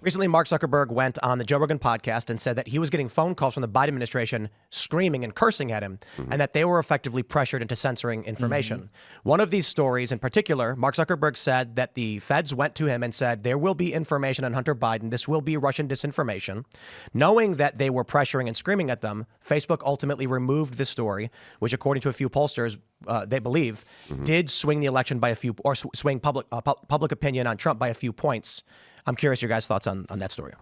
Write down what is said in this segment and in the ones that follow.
Recently, Mark Zuckerberg went on the Joe Rogan podcast and said that he was getting phone calls from the Biden administration screaming and cursing at him, and that they were effectively pressured into censoring information. One of these stories in particular, Mark Zuckerberg said that the feds went to him and said, there will be information on Hunter Biden. This will be Russian disinformation. Knowing that they were pressuring and screaming at them, Facebook ultimately removed this story, which according to a few pollsters, they believe, did swing the election by a few, or swing public opinion on Trump by a few points. I'm curious your guys' thoughts on that story.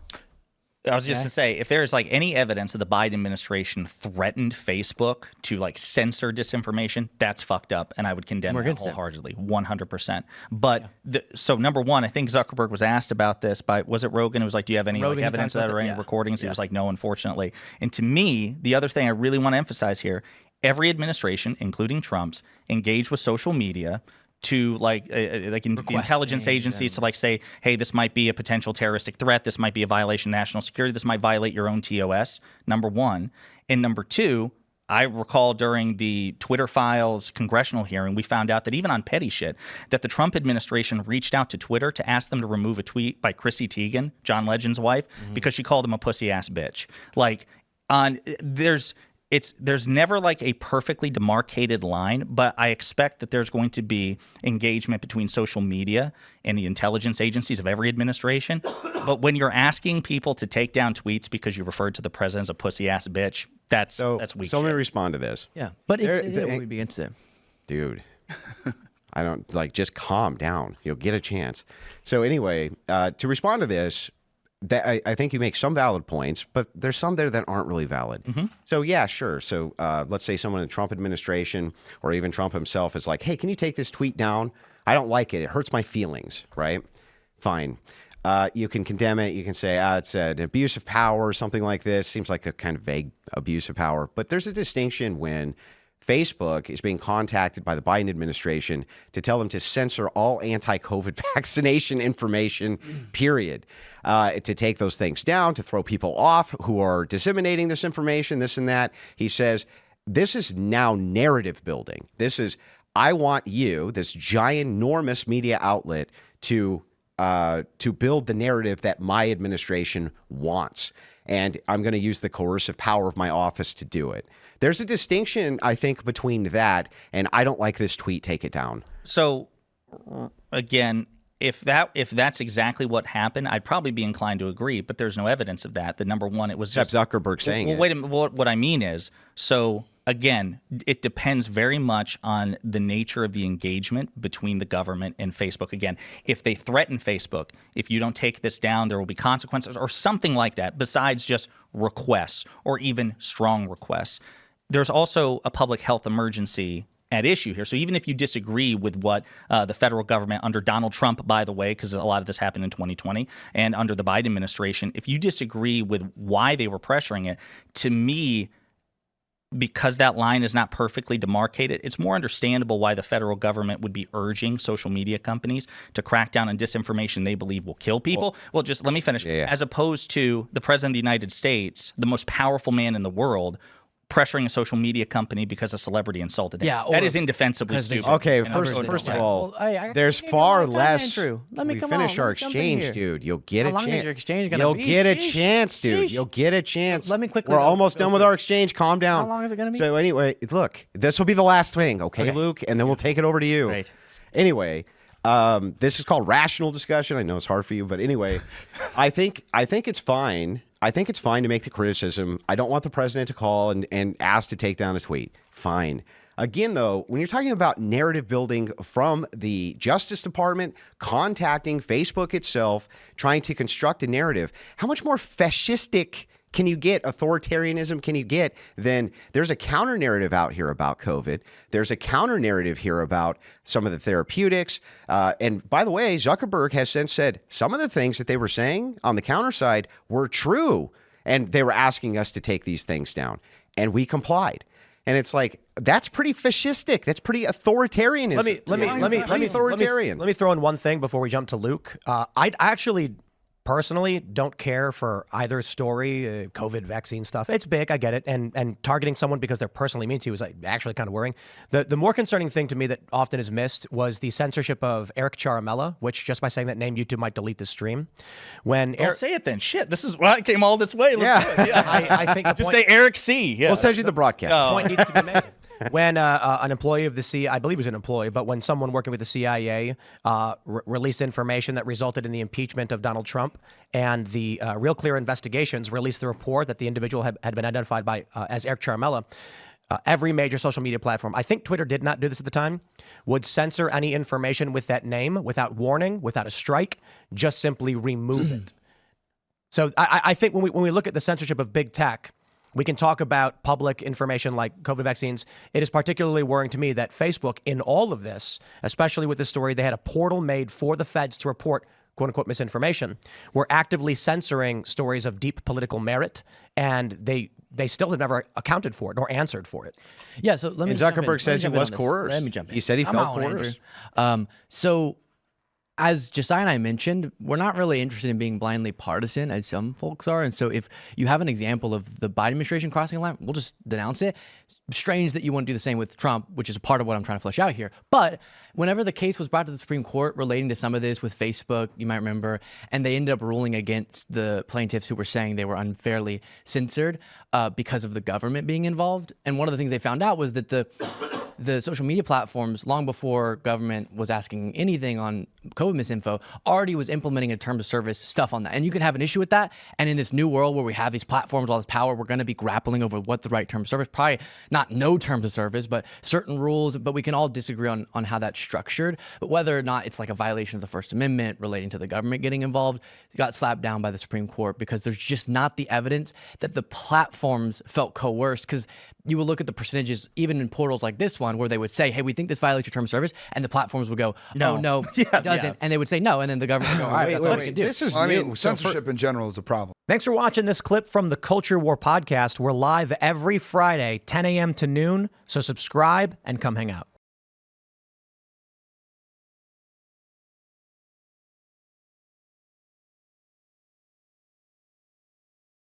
I was just to say, if there's like any evidence that the Biden administration threatened Facebook to like censor disinformation, that's fucked up, and I would condemn that wholeheartedly, 100%. But so number one, I think Zuckerberg was asked about this by, was it Rogan? It was like, do you have any like, evidence of that or any recordings? He was like, no, unfortunately. And to me, the other thing I really want to emphasize here, every administration, including Trump's, engaged with social media to like the intelligence agencies to like say, hey, this might be a potential terroristic threat. This might be a violation of national security. This might violate your own TOS, number one. And number two, I recall during the Twitter Files congressional hearing, we found out that even on petty shit, that the Trump administration reached out to Twitter to ask them to remove a tweet by Chrissy Teigen, John Legend's wife, because she called him a pussy ass bitch. Like there's never like a perfectly demarcated line, but I expect that there's going to be engagement between social media and the intelligence agencies of every administration. But when you're asking people to take down tweets because you referred to the president as a pussy ass bitch, that's weak. So let me respond to this. Yeah, but if they did, we'd be against it. Dude, I don't like. Just calm down. You'll get a chance. So anyway, to respond to this. I think you make some valid points, but there's some there that aren't really valid. So yeah, sure. So let's say someone in the Trump administration or even Trump himself is like, hey, can you take this tweet down? I don't like it. It hurts my feelings, right? Fine. You can condemn it. You can say, it's an abuse of power or something like this. Seems like a kind of vague abuse of power. But there's a distinction when Facebook is being contacted by the Biden administration to tell them to censor all anti-COVID vaccination information, period. To take those things down, to throw people off who are disseminating this information, this and that. He says, this is now narrative building. This is, I want you, this giant, enormous media outlet, to build the narrative that my administration wants. And I'm going to use the coercive power of my office to do it. There's a distinction, I think, between that and I don't like this tweet, take it down. So, again, if that's exactly what happened, I'd probably be inclined to agree, but there's no evidence of that. The number one, it was just Zuckerberg saying it. Wait a minute. What I mean is, so again, it depends very much on the nature of the engagement between the government and Facebook. Again, if they threaten Facebook, if you don't take this down, there will be consequences or something like that, besides just requests or even strong requests. There's also a public health emergency at issue here. So even if you disagree with what the federal government under Donald Trump, by the way, because a lot of this happened in 2020, and under the Biden administration, if you disagree with why they were pressuring it, to me, because that line is not perfectly demarcated, it's more understandable why the federal government would be urging social media companies to crack down on disinformation they believe will kill people. Well, just let me finish. As opposed to the president of the United States, the most powerful man in the world, pressuring a social media company because a celebrity insulted him. That is indefensibly stupid. Okay, first of all, there's far less. Let me finish our exchange, dude. You'll get a chance. How long is your exchange gonna be? You'll get a chance, dude. You'll get a chance. Let me quickly. We're almost done with our exchange. Calm down. How long is it going to be? So anyway, look, this will be the last thing, okay, Luke? And then we'll take it over to you. Right. Anyway, this is called rational discussion. I know it's hard for you, but anyway, I think it's fine. I think it's fine to make the criticism. I don't want the president to call and ask to take down a tweet. Fine. Again, though, when you're talking about narrative building from the Justice Department, contacting Facebook itself, trying to construct a narrative, how much more fascistic can you get, authoritarianism can you get, then there's a counter narrative out here about COVID. There's a counter narrative here about some of the therapeutics. And by the way, Zuckerberg has since said some of the things that they were saying on the counter side were true. And they were asking us to take these things down. And we complied. And it's like, that's pretty fascistic. That's pretty authoritarian. Let me throw in one thing before we jump to Luke. I actually personally don't care for either story, COVID vaccine stuff. It's big, I get it. And targeting someone because they're personally mean to you is actually kind of worrying. The more concerning thing to me that often is missed was the censorship of Eric Charamella, which just by saying that name, YouTube might delete the stream. Don't say it then. Shit, this is why I came all this way. Let's do it. I think the Just point, say Eric C. Yeah. We'll send you the broadcast. Oh. point needs to be made. When an employee of the CIA, I believe it was an employee, but when someone working with the CIA released information that resulted in the impeachment of Donald Trump, and the Real Clear Investigations released the report that the individual had been identified by as Eric Charamella, every major social media platform, I think Twitter did not do this at the time, would censor any information with that name without warning, without a strike, just simply remove it. So I think when we look at the censorship of big tech, we can talk about public information like COVID vaccines. It is particularly worrying to me that Facebook, in all of this, especially with this story, they had a portal made for the feds to report quote unquote misinformation. We're actively censoring stories of deep political merit, and they still have never accounted for it nor answered for it. Yeah, so let me And jump in. Zuckerberg says he Let me was jump in on this. coerced. Let me jump in. He said he I'm felt out, Andrew. coerced. So as Josiah and I mentioned, we're not really interested in being blindly partisan as some folks are. And so if you have an example of the Biden administration crossing a line, we'll just denounce it. Strange that you want to do the same with Trump, which is a part of what I'm trying to flesh out here. But whenever the case was brought to the Supreme Court relating to some of this with Facebook, you might remember, and they ended up ruling against the plaintiffs who were saying they were unfairly censored because of the government being involved. And one of the things they found out was that the social media platforms, long before government was asking anything on COVID misinfo, already was implementing a terms of service stuff on that. And you can have an issue with that. And in this new world where we have these platforms, all this power, we're going to be grappling over what the right terms of service, probably not no terms of service, but certain rules. But we can all disagree on how that's structured. But whether or not it's like a violation of the First Amendment relating to the government getting involved, got slapped down by the Supreme Court because there's just not the evidence that the platforms felt coerced. Because you will look at the percentages, even in portals like this one, where they would say, hey, we think this violates your term of service. And the platforms would go, no, it doesn't. Yeah. And they would say no. And then the government would go, all right, that's all we can do. This is Well, I new. mean, So censorship in general is a problem. Thanks for watching this clip from the Culture War podcast. We're live every Friday, 10 a.m. to noon. So subscribe and come hang out.